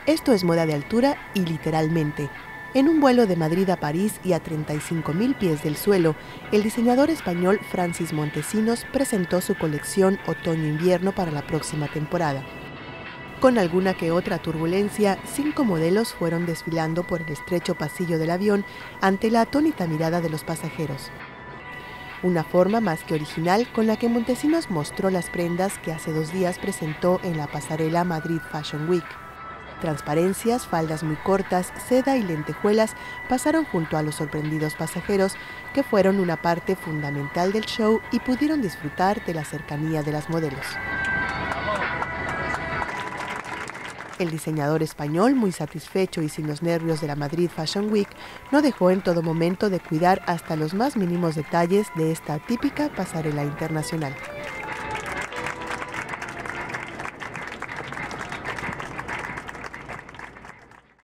Esto es moda de altura y literalmente. En un vuelo de Madrid a París y a 35.000 pies del suelo, el diseñador español Francis Montesinos presentó su colección otoño-invierno para la próxima temporada. Con alguna que otra turbulencia, 5 modelos fueron desfilando por el estrecho pasillo del avión ante la atónita mirada de los pasajeros. Una forma más que original con la que Montesinos mostró las prendas que hace 2 días presentó en la pasarela Madrid Fashion Week. Transparencias, faldas muy cortas, seda y lentejuelas pasaron junto a los sorprendidos pasajeros, que fueron una parte fundamental del show y pudieron disfrutar de la cercanía de las modelos. El diseñador español, muy satisfecho y sin los nervios de la Madrid Fashion Week, no dejó en todo momento de cuidar hasta los más mínimos detalles de esta típica pasarela internacional.